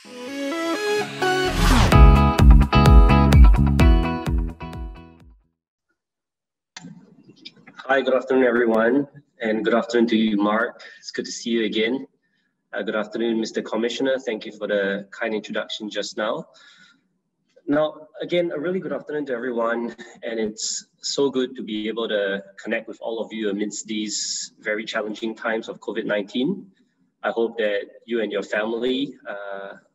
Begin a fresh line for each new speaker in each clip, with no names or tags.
Hi, good afternoon, everyone, and good afternoon to you, Mark. It's good to see you again. Good afternoon, Mr. Commissioner. Thank you for the kind introduction just now. Now, again, a really good afternoon to everyone, and it's so good to be able to connect with all of you amidst these very challenging times of COVID-19. I hope that you and your family,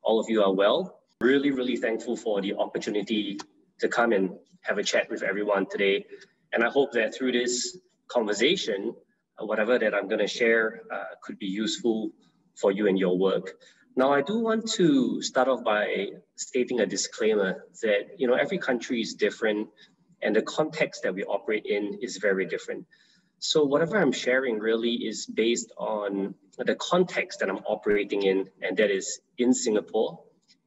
all of you are well. Really, really thankful for the opportunity to come and have a chat with everyone today. And I hope that through this conversation, whatever that I'm going to share could be useful for you and your work. Now, I do want to start off by stating a disclaimer that, every country is different and the context that we operate in is very different. So whatever I'm sharing really is based on the context that I'm operating in, and that is in Singapore.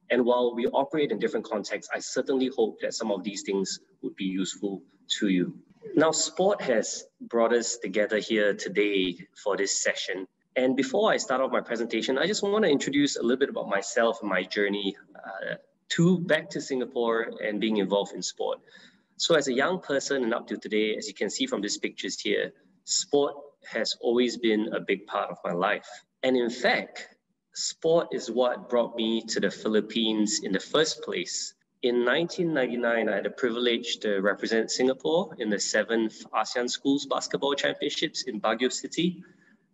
And while we operate in different contexts, I certainly hope that some of these things would be useful to you. Now, sport has brought us together here today for this session. And before I start off my presentation, I just want to introduce a little bit about myself and my journey back to Singapore and being involved in sport. So as a young person and up to today, as you can see from these pictures here, sport has always been a big part of my life. And in fact, sport is what brought me to the Philippines in the first place. In 1999, I had the privilege to represent Singapore in the 7th ASEAN Schools Basketball Championships in Baguio City,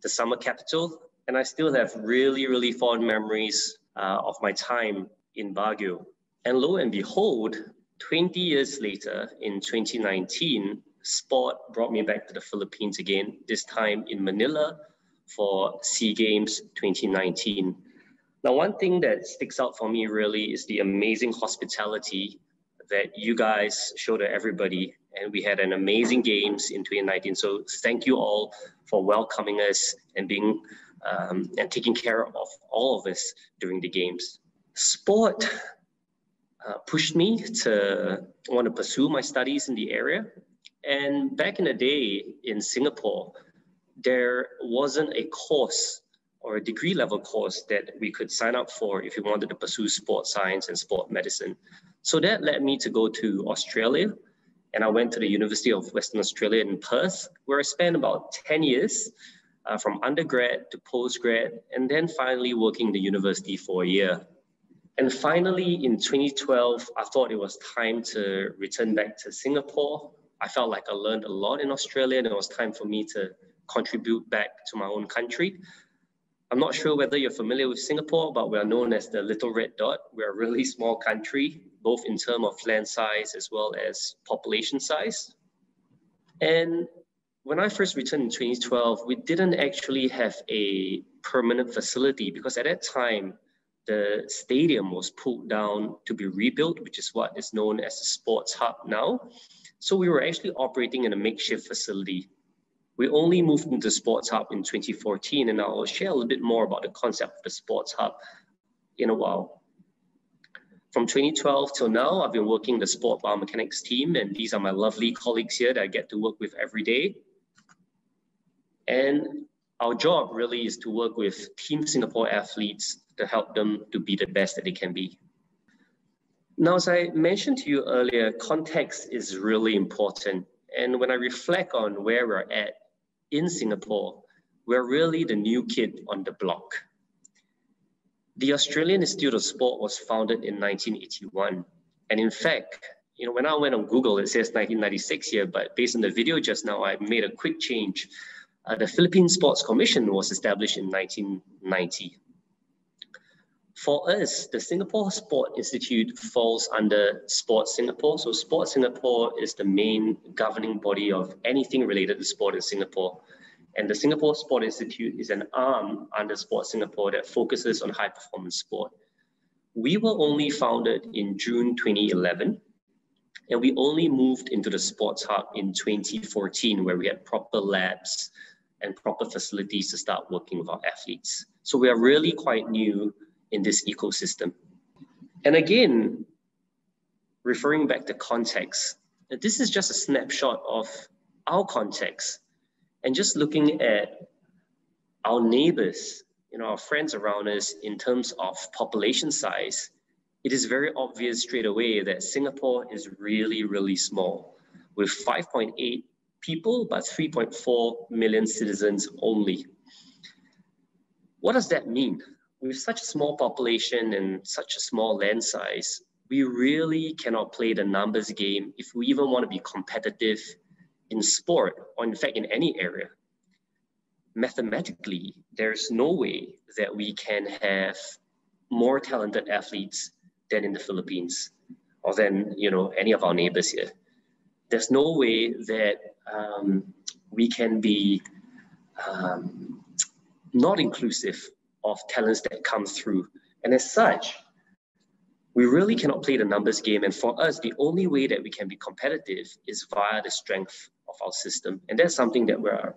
the summer capital. And I still have really, really fond memories of my time in Baguio. And lo and behold, 20 years later, in 2019, sport brought me back to the Philippines again, this time in Manila for SEA Games 2019. Now, one thing that sticks out for me really is the amazing hospitality that you guys showed to everybody. And we had an amazing games in 2019. So thank you all for welcoming us and being and taking care of all of us during the games. Sport pushed me to want to pursue my studies in the area. And back in the day in Singapore, there wasn't a course or a degree level course that we could sign up for if you wanted to pursue sports science and sport medicine. So that led me to go to Australia, and I went to the University of Western Australia in Perth, where I spent about 10 years from undergrad to postgrad, and then finally working in the university for a year. And finally, in 2012, I thought it was time to return back to Singapore. I felt like I learned a lot in Australia, and it was time for me to contribute back to my own country. I'm not sure whether you're familiar with Singapore, but we are known as the Little Red Dot. We're a really small country, both in terms of land size as well as population size. And when I first returned in 2012, we didn't actually have a permanent facility because at that time, the stadium was pulled down to be rebuilt, which is what is known as a sports hub now. So we were actually operating in a makeshift facility. We only moved into Sports Hub in 2014, and I'll share a little bit more about the concept of the Sports Hub in a while. From 2012 till now, I've been working the Sport Biomechanics team, and these are my lovely colleagues here that I get to work with every day. And our job really is to work with Team Singapore athletes to help them to be the best that they can be. Now, as I mentioned to you earlier, context is really important. And when I reflect on where we're at in Singapore, we're really the new kid on the block. The Australian Institute of Sport was founded in 1981. And in fact, when I went on Google, it says 1996 here, but based on the video just now, I made a quick change. The Philippine Sports Commission was established in 1990. For us, the Singapore Sport Institute falls under Sport Singapore. So Sport Singapore is the main governing body of anything related to sport in Singapore. And the Singapore Sport Institute is an arm under Sport Singapore that focuses on high performance sport. We were only founded in June 2011, and we only moved into the Sports Hub in 2014, where we had proper labs and proper facilities to start working with our athletes. So we are really quite new in this ecosystem. And again, referring back to context, this is just a snapshot of our context and just looking at our neighbors, our friends around us in terms of population size, it is very obvious straight away that Singapore is really, really small, with 5.8 people, but 3.4 million citizens only. What does that mean? With such a small population and such a small land size, we really cannot play the numbers game if we even want to be competitive in sport, or in fact in any area. Mathematically, there's no way that we can have more talented athletes than in the Philippines or than any of our neighbors here. There's no way that we can be not inclusive of talents that come through. And as such, we really cannot play the numbers game. And for us, the only way that we can be competitive is via the strength of our system. And that's something that we're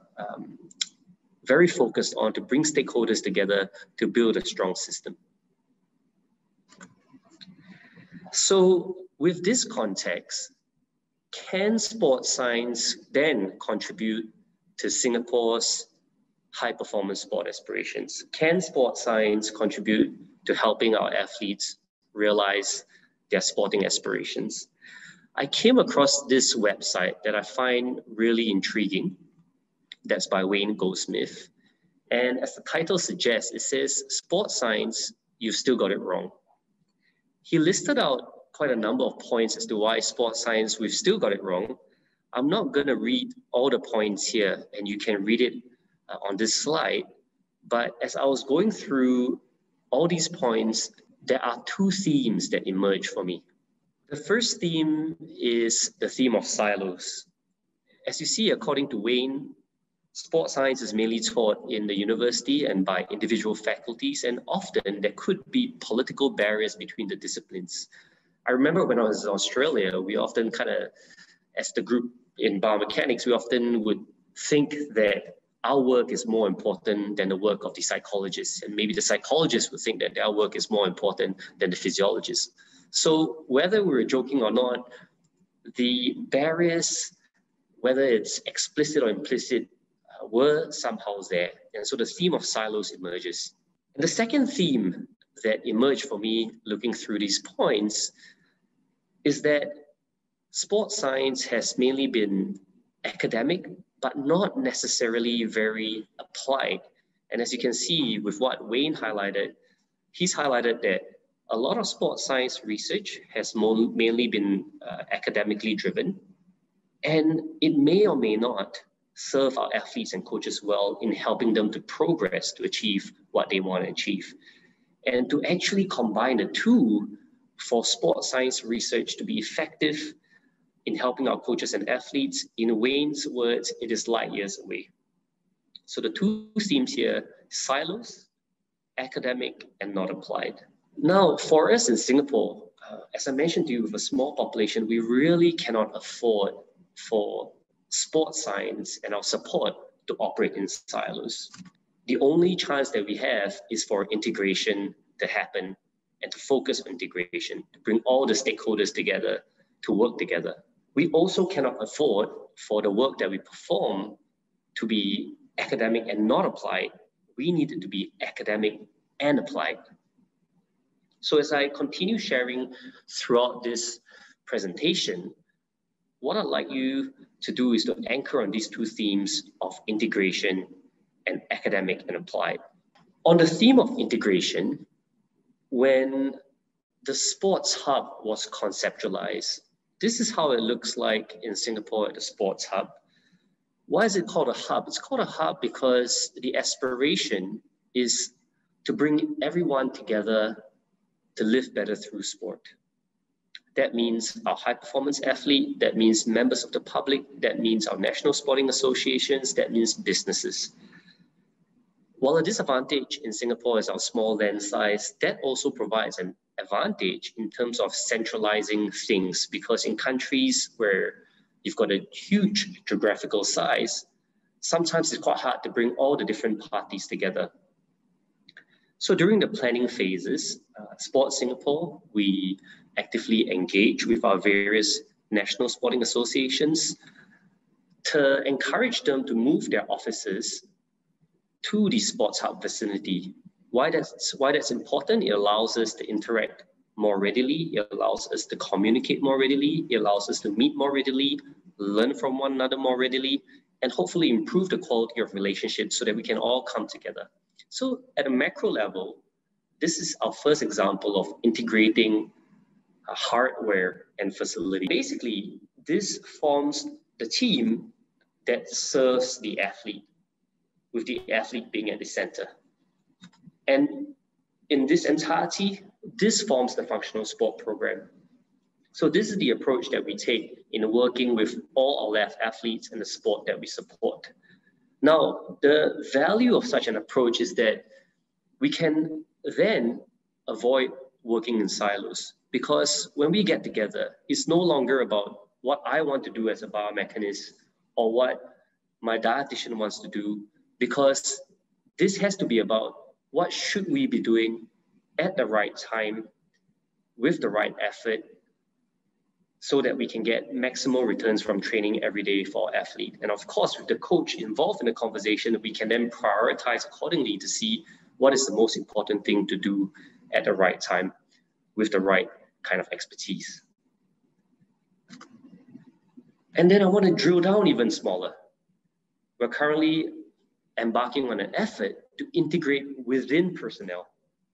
very focused on, to bring stakeholders together to build a strong system. So with this context, can sports science then contribute to Singapore's high-performance sport aspirations? Can sports science contribute to helping our athletes realize their sporting aspirations? I came across this website that I find really intriguing. That's by Wayne Goldsmith. And as the title suggests, it says, "Sports science, you've still got it wrong." He listed out quite a number of points as to why sports science, we've still got it wrong. I'm not going to read all the points here, and you can read it on this slide. But as I was going through all these points, there are two themes that emerge for me. The first theme is the theme of silos. As you see, according to Wayne, sports science is mainly taught in the university and by individual faculties, and often there could be political barriers between the disciplines. I remember when I was in Australia, we often as the group in Biomechanics, we often would think that our work is more important than the work of the psychologists, and maybe the psychologists would think that their work is more important than the physiologists. So whether we were joking or not, the barriers, whether it's explicit or implicit, were somehow there. And so the theme of silos emerges. And the second theme that emerged for me looking through these points is that sports science has mainly been academic, but not necessarily very applied. And as you can see with what Wayne highlighted, he's highlighted that a lot of sports science research has mainly been academically driven, and it may or may not serve our athletes and coaches well in helping them to progress to achieve what they want to achieve. And to actually combine the two for sports science research to be effective in helping our coaches and athletes, in Wayne's words, it is light years away. So the two themes here, silos, academic and not applied. Now, for us in Singapore, as I mentioned to you, with a small population, we really cannot afford for sports science and our support to operate in silos. The only chance that we have is for integration to happen and to focus on integration, to bring all the stakeholders together to work together. We also cannot afford for the work that we perform to be academic and not applied. We need it to be academic and applied. So as I continue sharing throughout this presentation, what I'd like you to do is to anchor on these two themes of integration and academic and applied. On the theme of integration, when the sports hub was conceptualized, this is how it looks like in Singapore at the sports hub. Why is it called a hub? It's called a hub because the aspiration is to bring everyone together to live better through sport. That means our high-performance athlete, that means members of the public, that means our national sporting associations, that means businesses. While a disadvantage in Singapore is our small land size, that also provides an advantage in terms of centralizing things, because in countries where you've got a huge geographical size, sometimes it's quite hard to bring all the different parties together. So during the planning phases, Sports Singapore, we actively engage with our various national sporting associations to encourage them to move their offices to the sports hub vicinity. Why that's important? It allows us to interact more readily. It allows us to communicate more readily. It allows us to meet more readily, learn from one another more readily, and hopefully improve the quality of relationships so that we can all come together. So at a macro level, this is our first example of integrating hardware and facility. Basically, this forms the team that serves the athlete, with the athlete being at the center. And in this entirety, this forms the functional sport program. So this is the approach that we take in working with all our left athletes in the sport that we support. Now, the value of such an approach is that we can then avoid working in silos, because when we get together, it's no longer about what I want to do as a biomechanist or what my dietitian wants to do, because this has to be about what should we be doing at the right time with the right effort so that we can get maximal returns from training every day for our athlete. And of course, with the coach involved in the conversation, we can then prioritize accordingly to see what is the most important thing to do at the right time with the right kind of expertise. And then I want to drill down even smaller. We're currently embarking on an effort to integrate within personnel,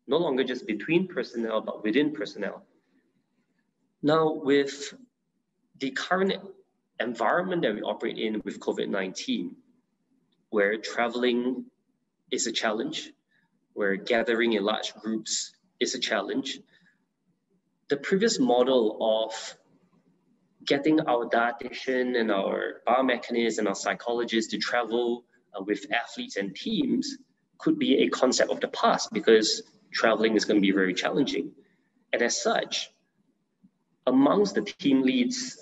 no longer just between personnel, but within personnel. Now, with the current environment that we operate in with COVID-19, where traveling is a challenge, where gathering in large groups is a challenge, the previous model of getting our dietitian and our biomechanists and our psychologists to travel with athletes and teams could be a concept of the past, because traveling is going to be very challenging. And as such, amongst the team leads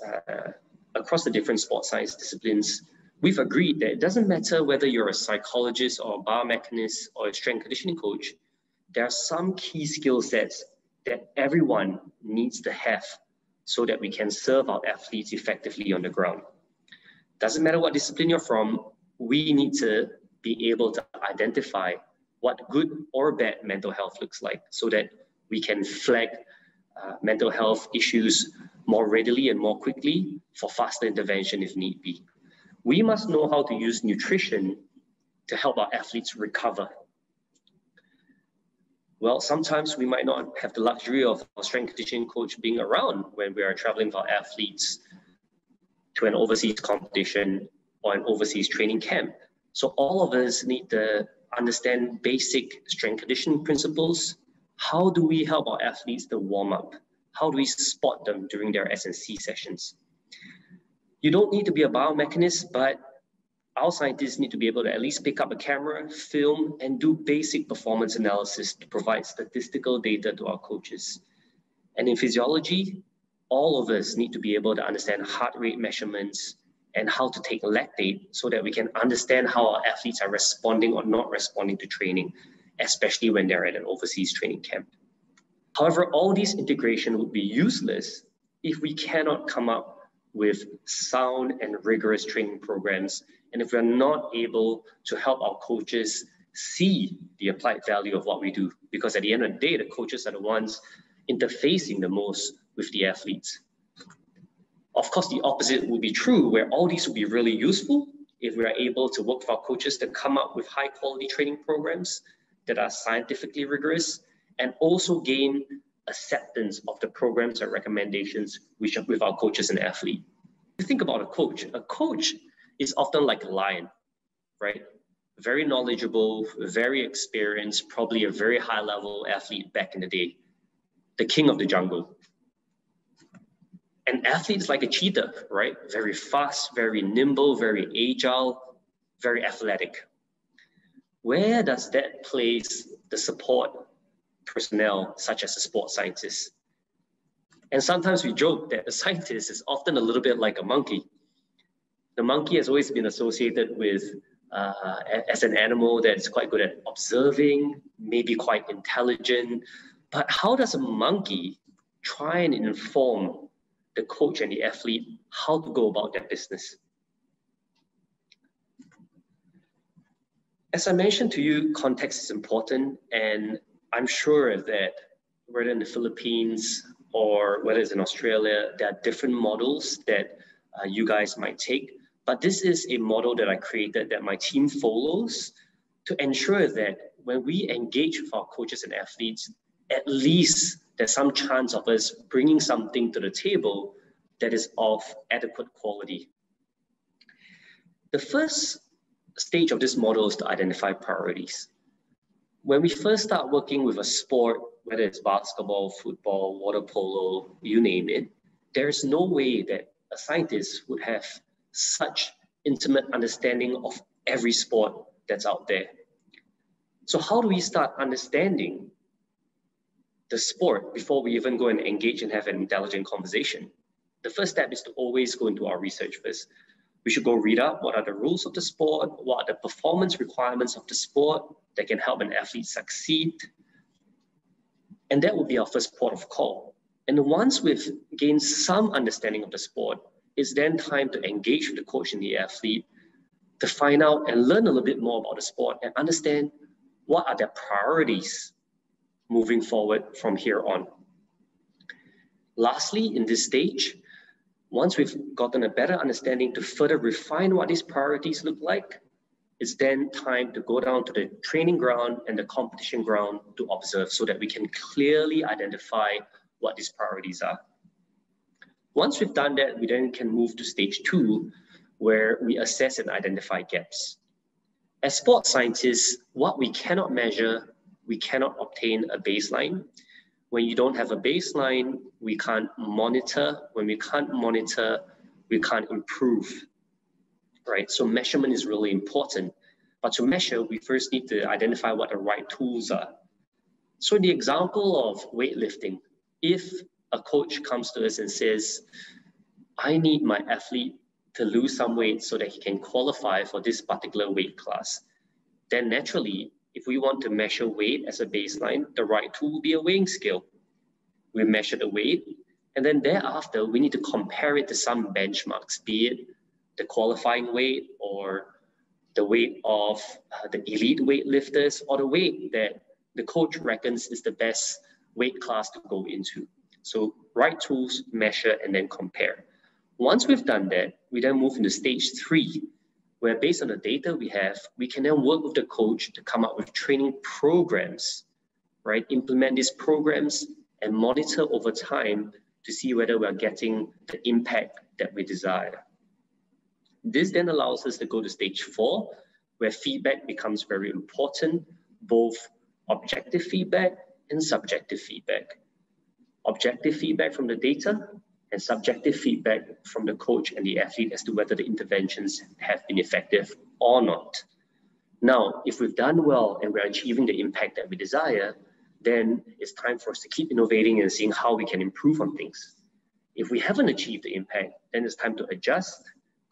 across the different sports science disciplines, we've agreed that it doesn't matter whether you're a psychologist or a biomechanist or a strength conditioning coach, there are some key skill sets that everyone needs to have so that we can serve our athletes effectively on the ground. Doesn't matter what discipline you're from, we need to be able to identify what good or bad mental health looks like so that we can flag mental health issues more readily and more quickly for faster intervention if need be. We must know how to use nutrition to help our athletes recover. Well, sometimes we might not have the luxury of a strength conditioning coach being around when we are traveling with our athletes to an overseas competition or an overseas training camp. So all of us need to understand basic strength conditioning principles. How do we help our athletes to warm up? How do we spot them during their S&C sessions? You don't need to be a biomechanist, but our scientists need to be able to at least pick up a camera, film, and do basic performance analysis to provide statistical data to our coaches. And in physiology, all of us need to be able to understand heart rate measurements and how to take lactate so that we can understand how our athletes are responding or not responding to training, especially when they're at an overseas training camp. However, all these integration would be useless if we cannot come up with sound and rigorous training programs, and if we're not able to help our coaches see the applied value of what we do, because at the end of the day, the coaches are the ones interfacing the most with the athletes. Of course, the opposite would be true, where all these would be really useful if we are able to work with our coaches to come up with high quality training programs that are scientifically rigorous and also gain acceptance of the programs and recommendations which are with our coaches and athletes. If you think about a coach is often like a lion, right? Very knowledgeable, very experienced, probably a very high level athlete back in the day, the king of the jungle. An athlete is like a cheetah, right? Very fast, very nimble, very agile, very athletic. Where does that place the support personnel, such as a sports scientist? And sometimes we joke that the scientist is often a little bit like a monkey. The monkey has always been associated with as an animal that's quite good at observing, maybe quite intelligent. But how does a monkey try and inform the coach and the athlete how to go about their business? As I mentioned to you, context is important, and I'm sure that whether in the Philippines or whether it's in Australia, there are different models that you guys might take. But this is a model that I created that my team follows to ensure that when we engage with our coaches and athletes, at least there's some chance of us bringing something to the table that is of adequate quality. The first stage of this model is to identify priorities. When we first start working with a sport, whether it's basketball, football, water polo, you name it, there's no way that a scientist would have such intimate understanding of every sport that's out there. So how do we start understanding the sport before we even go and engage and have an intelligent conversation? The first step is to always go into our research first. We should go read up what are the rules of the sport, what are the performance requirements of the sport that can help an athlete succeed. And that would be our first port of call. And once we've gained some understanding of the sport, it's then time to engage with the coach and the athlete to find out and learn a little bit more about the sport and understand what are their priorities moving forward from here on. Lastly, in this stage, once we've gotten a better understanding to further refine what these priorities look like, it's then time to go down to the training ground and the competition ground to observe so that we can clearly identify what these priorities are. Once we've done that, we then can move to stage 2, where we assess and identify gaps. As sports scientists, what we cannot measure, we cannot obtain a baseline. When you don't have a baseline, we can't monitor. When we can't monitor, we can't improve, right? So measurement is really important. But to measure, we first need to identify what the right tools are. So in the example of weightlifting, if a coach comes to us and says, I need my athlete to lose some weight so that he can qualify for this particular weight class, then naturally, if we want to measure weight as a baseline, the right tool will be a weighing scale. We measure the weight, and then thereafter, we need to compare it to some benchmarks, be it the qualifying weight or the weight of the elite weightlifters or the weight that the coach reckons is the best weight class to go into. So right tools, measure, and then compare. Once we've done that, we then move into stage 3, where based on the data we have, we can then work with the coach to come up with training programs, right? Implement these programs and monitor over time to see whether we're getting the impact that we desire. This then allows us to go to stage 4, where feedback becomes very important, both objective feedback and subjective feedback. Objective feedback from the data and subjective feedback from the coach and the athlete as to whether the interventions have been effective or not. Now, if we've done well and we're achieving the impact that we desire, then it's time for us to keep innovating and seeing how we can improve on things. If we haven't achieved the impact, then it's time to adjust,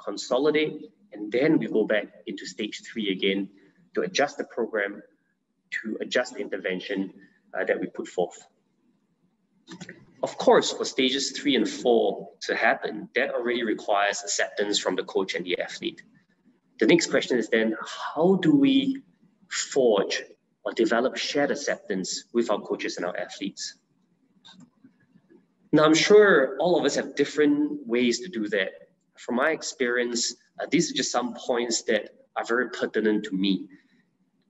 consolidate, and then we go back into stage 3 again to adjust the program, to adjust the intervention that we put forth. Of course, for stages 3 and 4 to happen, that already requires acceptance from the coach and the athlete. The next question is then, how do we forge or develop shared acceptance with our coaches and our athletes? Now, I'm sure all of us have different ways to do that. From my experience, these are just some points that are very pertinent to me.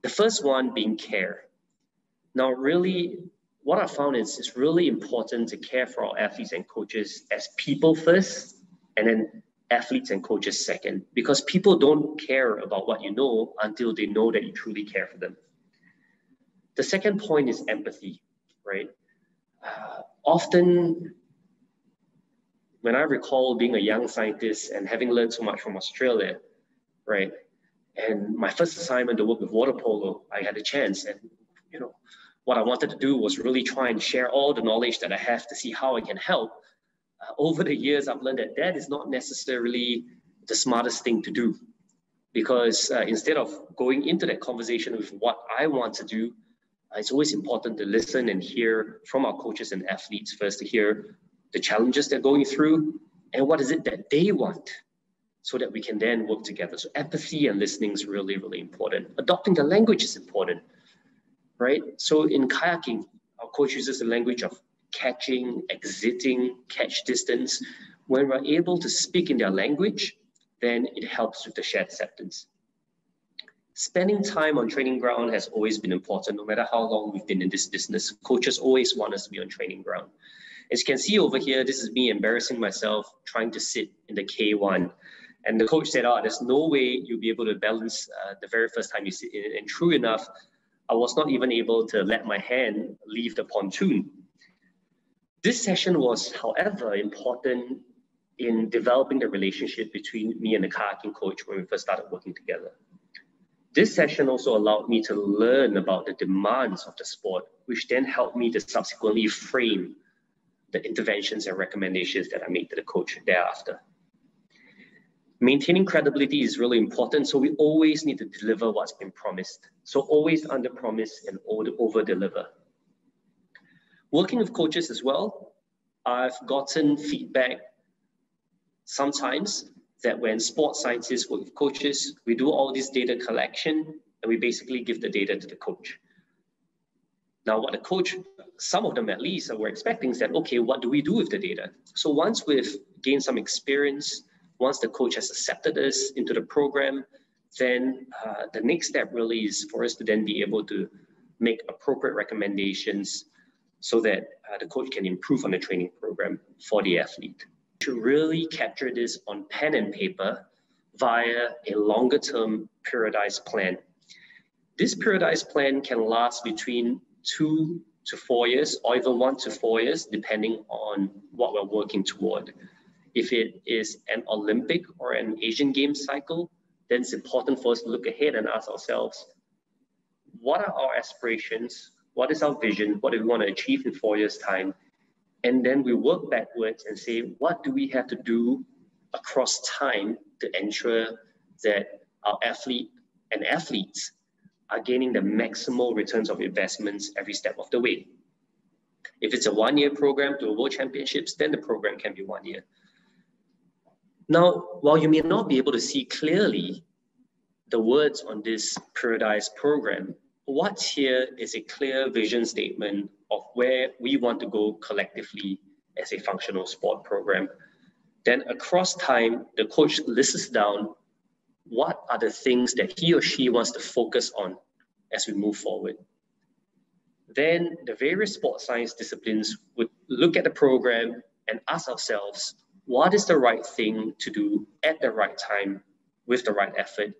The first one being care. Now, really, what I found is it's really important to care for our athletes and coaches as people first, and then athletes and coaches second, because people don't care about what you know until they know that you truly care for them. The second point is empathy, right? Often, when I recall being a young scientist and having learned so much from Australia, right? And my first assignment to work with water polo, I had a chance, and what I wanted to do was really try and share all the knowledge that I have to see how I can help. Over the years, I've learned that that is not necessarily the smartest thing to do, because instead of going into that conversation with what I want to do, it's always important to listen and hear from our coaches and athletes first, to hear the challenges they're going through and what is it that they want. so that we can then work together. So empathy and listening is really, really important. Adopting the language is important, right? So in kayaking, our coach uses the language of catching, exiting, catch distance. When we're able to speak in their language, then it helps with the shared acceptance. Spending time on training ground has always been important. No matter how long we've been in this business, coaches always want us to be on training ground. As you can see over here, this is me embarrassing myself trying to sit in the K1. And the coach said, there's no way you'll be able to balance the very first time you sit in. And true enough, I was not even able to let my hand leave the pontoon. This session was, however, important in developing the relationship between me and the kayaking coach when we first started working together. This session also allowed me to learn about the demands of the sport, which then helped me to subsequently frame the interventions and recommendations that I made to the coach thereafter. Maintaining credibility is really important, so we always need to deliver what's been promised. So always under-promise and over-deliver. Working with coaches as well, I've gotten feedback sometimes that when sports scientists work with coaches, we do all this data collection and we basically give the data to the coach. Now, what the coach, some of them at least, were expecting is that, okay, what do we do with the data? So once we've gained some experience, once the coach has accepted us into the program, then the next step really is for us to then be able to make appropriate recommendations so that the coach can improve on the training program for the athlete. To really capture this on pen and paper via a longer term periodized plan. This periodized plan can last between 2 to 4 years or even 1 to 4 years, depending on what we're working toward. If it is an Olympic or an Asian Games cycle, then it's important for us to look ahead and ask ourselves, what are our aspirations? What is our vision? What do we want to achieve in 4 years' time? And then we work backwards and say, what do we have to do across time to ensure that our athletes are gaining the maximal returns of investments every step of the way? If it's a 1-year program to a World Championships, then the program can be 1 year. Now, while you may not be able to see clearly the words on this periodized program, what's here is a clear vision statement of where we want to go collectively as a functional sport program. Then across time, the coach lists down what are the things that he or she wants to focus on as we move forward. Then the various sports science disciplines would look at the program and ask ourselves, what is the right thing to do at the right time with the right effort?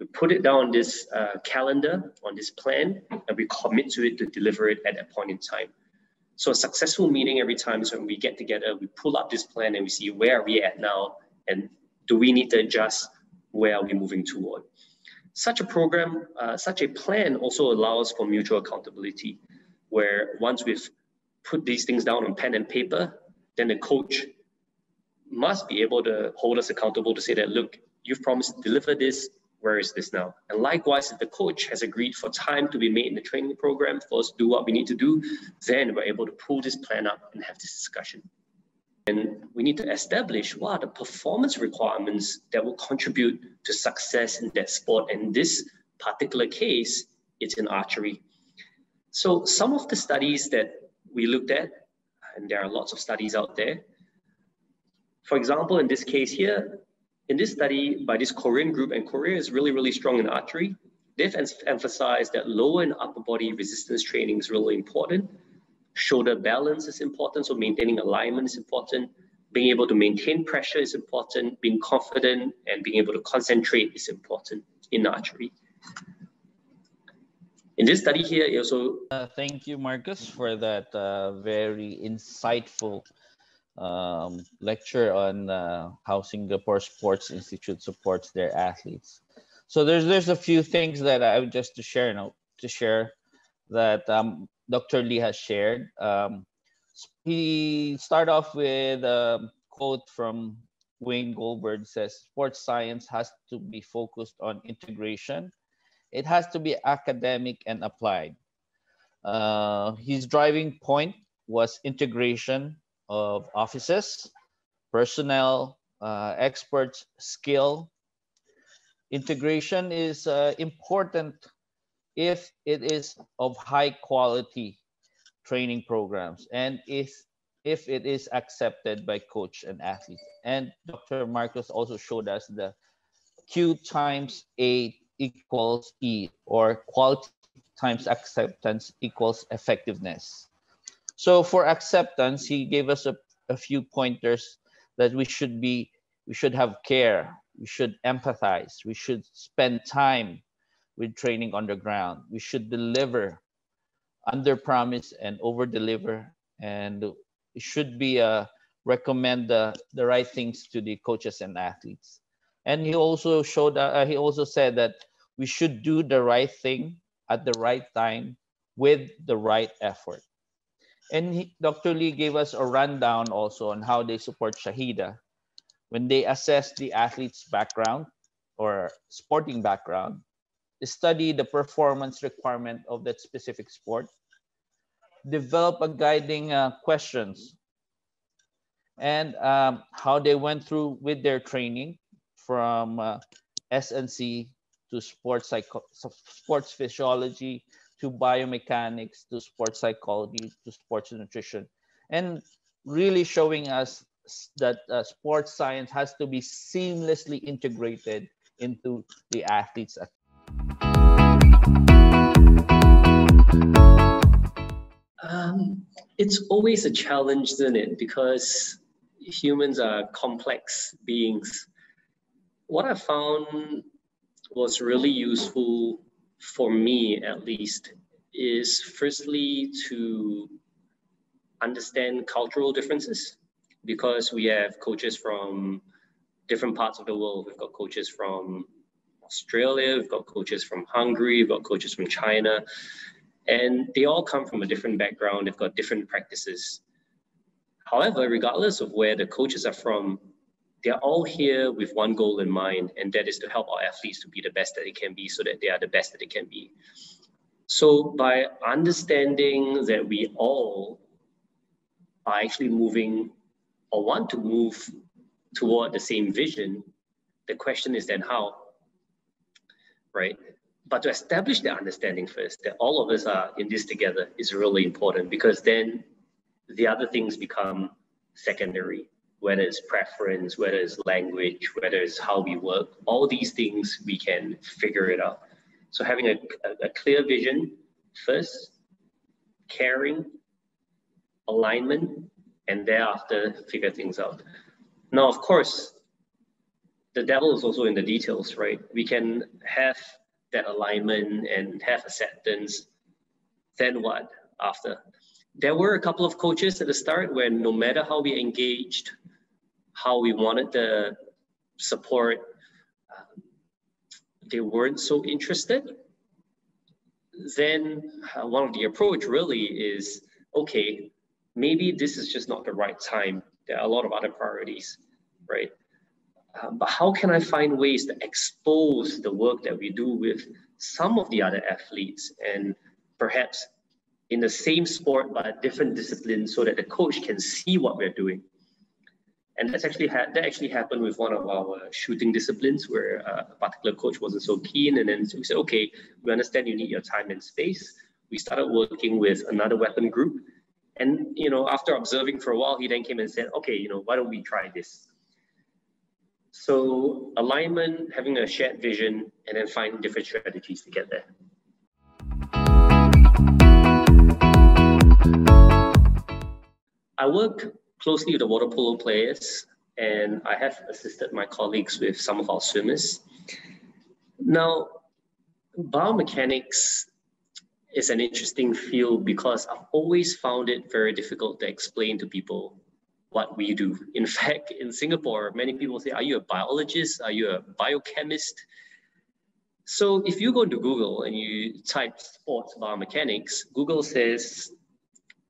We put it down on this calendar, on this plan, and we commit to it to deliver it at that point in time. So a successful meeting every time is when we get together, we pull up this plan and we see where are we at now and do we need to adjust, where are we moving toward. Such a program, such a plan also allows for mutual accountability, where once we've put these things down on pen and paper, then the coach must be able to hold us accountable to say that, look, you've promised to deliver this, where is this now? And likewise, if the coach has agreed for time to be made in the training program for us to do what we need to do, then we're able to pull this plan up and have this discussion. And we need to establish what are the performance requirements that will contribute to success in that sport. And in this particular case, it's in archery. So some of the studies that we looked at, and there are lots of studies out there. For example, in this case here, in this study by this Korean group, and Korea is really, really strong in archery, they've emphasized that lower and upper body resistance training is really important. Shoulder balance is important, so maintaining alignment is important. Being able to maintain pressure is important. Being confident and being able to concentrate is important in archery. In this study here, it also...
Thank you, Marcus, for that very insightful lecture on how Singapore Sports Institute supports their athletes. So there's a few things that I would just to share that Dr. Lee has shared. He started off with a quote from Wayne Goldberg, says, sports science has to be focused on integration. It has to be academic and applied. His driving point was integration of offices, personnel, experts' skill. Integration is important if it is of high quality training programs and if it is accepted by coach and athletes. And Dr. Marcos also showed us the Q times A equals E, or quality times acceptance equals effectiveness. So for acceptance, he gave us a few pointers that we should have care, we should empathize, we should spend time with training on the ground, we should deliver, under promise and over deliver, and it should be recommend the right things to the coaches and athletes. And he also he also said that we should do the right thing at the right time with the right effort. And Dr. Lee gave us a rundown also on how they support Shahida when they assess the athlete's background or sporting background, study the performance requirement of that specific sport, develop a guiding questions, and how they went through with their training from SNC to sports physiology to biomechanics to sports psychology to sports nutrition, and really showing us that sports science has to be seamlessly integrated into the athletes.
It's always a challenge, isn't it? Because humans are complex beings. What I found was really useful for me, at least, is firstly to understand cultural differences, because we have coaches from different parts of the world. We've got coaches from Australia, we've got coaches from Hungary, we've got coaches from China, and they all come from a different background. They've got different practices. However, regardless of where the coaches are from, they're all here with one goal in mind, and that is to help our athletes to be the best that they can be so that they are the best that they can be. So by understanding that we all are actually moving or want to move toward the same vision, the question is then how, right? But to establish the understanding first, that all of us are in this together, is really important, because then the other things become secondary, whether it's preference, whether it's language, whether it's how we work. All these things, we can figure it out. So having a clear vision first, caring, alignment, and thereafter figure things out. Now, of course, the devil is also in the details, right? We can have that alignment and have acceptance. Then what after? There were a couple of coaches at the start where no matter how we engaged, how we wanted the support, they weren't so interested. Then one of the approach really is, okay, maybe this is just not the right time. There are a lot of other priorities, right? But how can I find ways to expose the work that we do with some of the other athletes, and perhaps in the same sport but a different discipline, so that the coach can see what we're doing? And that actually happened with one of our shooting disciplines, where a particular coach wasn't so keen, and then we said, okay, we understand you need your time and space. We started working with another weapon group, and after observing for a while, he then came and said, okay, why don't we try this? So alignment, having a shared vision, and then finding different strategies to get there. I work closely with the water polo players, and I have assisted my colleagues with some of our swimmers. Now, biomechanics is an interesting field because I've always found it very difficult to explain to people what we do. In fact, in Singapore, many people say, are you a biologist? Are you a biochemist? So if you go to Google and you type sports biomechanics, Google says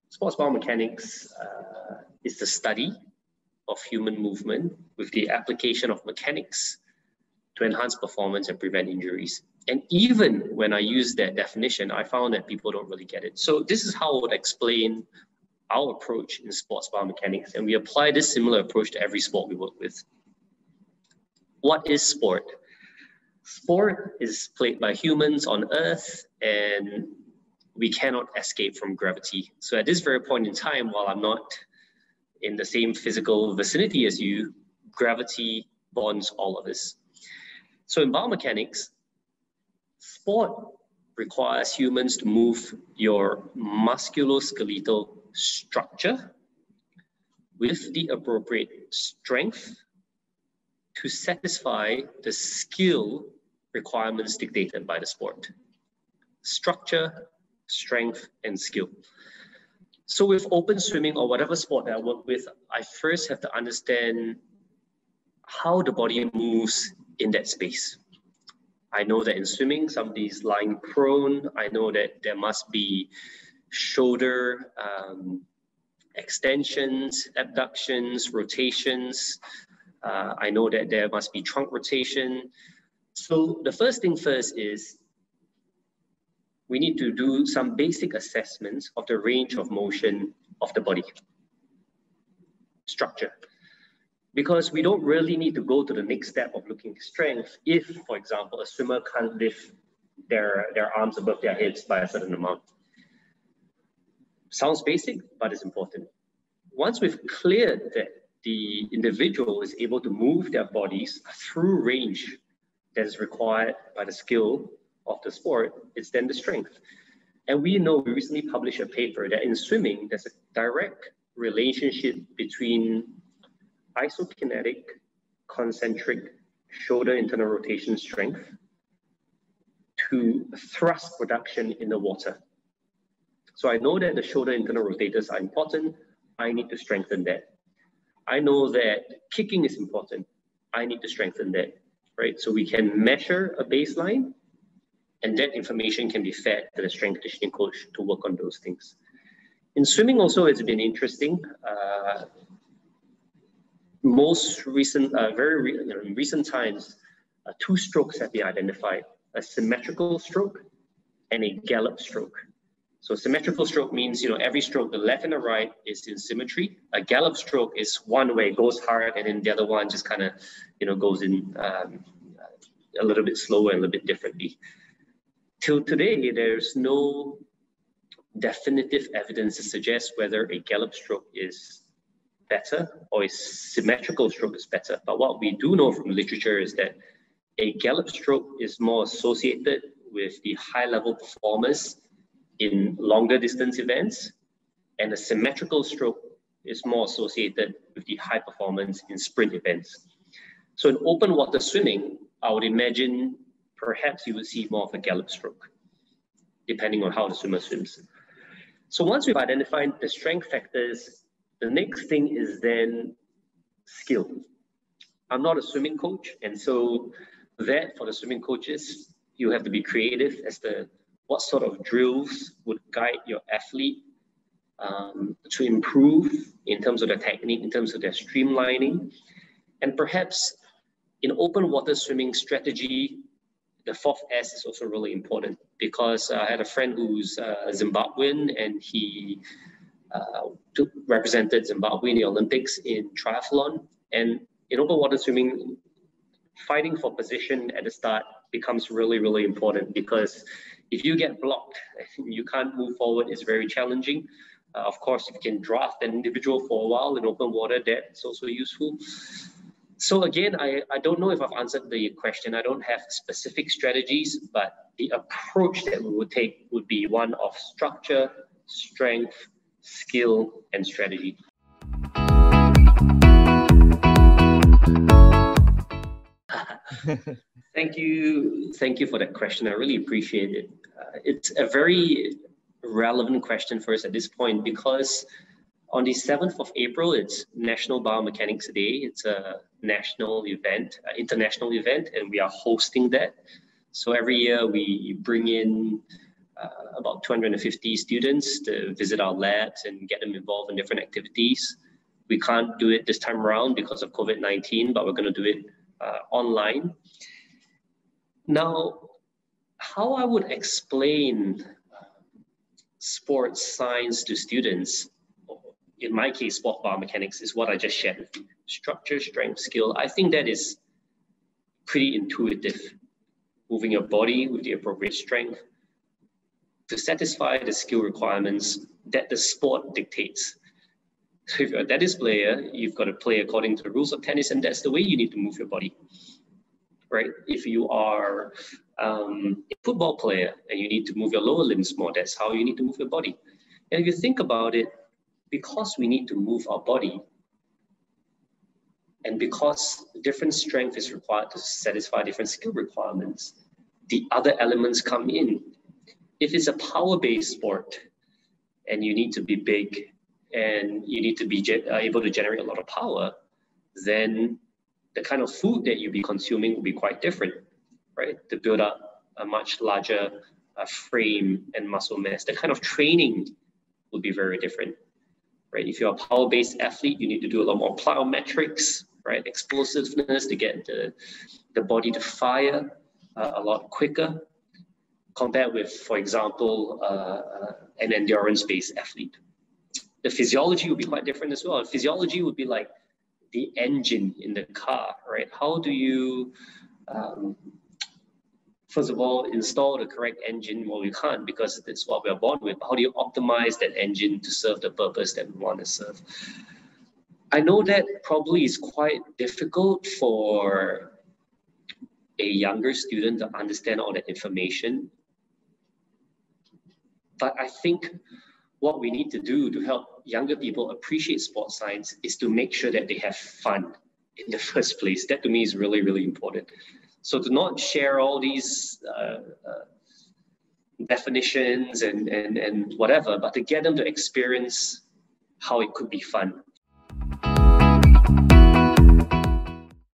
sports biomechanics is the study of human movement with the application of mechanics to enhance performance and prevent injuries. And even when I use that definition, I found that people don't really get it. So this is how I would explain our approach in sports biomechanics, and we apply this similar approach to every sport we work with. What is sport? Sport is played by humans on Earth, and we cannot escape from gravity. So at this very point in time, while I'm not in the same physical vicinity as you, gravity bonds all of us. So in biomechanics, sport requires humans to move your musculoskeletal structure with the appropriate strength to satisfy the skill requirements dictated by the sport. Structure, strength, and skill. So with open swimming or whatever sport that I work with, I first have to understand how the body moves in that space. I know that in swimming, somebody's lying prone. I know that there must be shoulder extensions, abductions, rotations. I know that there must be trunk rotation. So the first thing first is we need to do some basic assessments of the range of motion of the body. Structure. Because we don't really need to go to the next step of looking at strength if, for example, a swimmer can't lift their arms above their heads by a certain amount. Sounds basic, but it's important. Once we've cleared that the individual is able to move their bodies through range that is required by the skill of the sport, it's then the strength. And we know, we recently published a paper that in swimming, there's a direct relationship between isokinetic, concentric, shoulder internal rotation strength to thrust production in the water. So I know that the shoulder internal rotators are important. I need to strengthen that. I know that kicking is important. I need to strengthen that, right? So we can measure a baseline, and that information can be fed to the strength conditioning coach to work on those things. In swimming also, it's been interesting. Most recent, in recent times, two strokes have been identified: a symmetrical stroke and a gallop stroke. So symmetrical stroke means, every stroke, the left and the right is in symmetry. A gallop stroke is one way, it goes hard, and then the other one just kind of, goes in a little bit slower and a little bit differently. Till today, there's no definitive evidence to suggest whether a gallop stroke is better or a symmetrical stroke is better. But what we do know from literature is that a gallop stroke is more associated with the high-level performers in longer distance events, and a symmetrical stroke is more associated with the high performance in sprint events. So in open water swimming, I would imagine perhaps you would see more of a gallop stroke, depending on how the swimmer swims. So once we've identified the strength factors, the next thing is then skill. I'm not a swimming coach, and so that for the swimming coaches, you have to be creative as to what sort of drills would guide your athlete to improve in terms of their technique, in terms of their streamlining. And perhaps in open water swimming strategy, the fourth S is also really important, because I had a friend who's Zimbabwean, and he represented Zimbabwe in the Olympics in triathlon. And in open water swimming, fighting for position at the start becomes really, really important, because if you get blocked, you can't move forward, it's very challenging. Of course, if you can draft an individual for a while in open water, that's also useful. So again, I don't know if I've answered the question. I don't have specific strategies, but the approach that we would take would be one of structure, strength, skill, and strategy. Thank you for that question. I really appreciate it. It's a very relevant question for us at this point, because on the 7th of April, it's National Biomechanics Day. It's a national event, international event, and we are hosting that. So every year we bring in about 250 students to visit our labs and get them involved in different activities. We can't do it this time around because of COVID-19, but we're going to do it online. Now, how I would explain sports science to students, in my case, sport biomechanics, is what I just shared with you. Structure, strength, skill. I think that is pretty intuitive, moving your body with the appropriate strength to satisfy the skill requirements that the sport dictates. So if you're a tennis player, you've got to play according to the rules of tennis, and that's the way you need to move your body, right? If you are a football player and you need to move your lower limbs more, that's how you need to move your body. And if you think about it, because we need to move our body, and because different strength is required to satisfy different skill requirements, the other elements come in. If it's a power-based sport and you need to be big and you need to be able to generate a lot of power, then the kind of food that you'll be consuming will be quite different, right? To build up a much larger frame and muscle mass. The kind of training will be very different, right? If you're a power-based athlete, you need to do a lot more plyometrics, right? Explosiveness to get the body to fire a lot quicker, compared with, for example, an endurance-based athlete. The physiology would be quite different as well. Physiology would be like the engine in the car, right? How do you, first of all, install the correct engine? Well, we can't because it's what we're born with. How do you optimize that engine to serve the purpose that we want to serve? I know that probably is quite difficult for a younger student to understand all that information. But I think what we need to do to help younger people appreciate sports science is to make sure that they have fun in the first place. That to me is really, really important. So to not share all these definitions and whatever, but to get them to experience how it could be fun.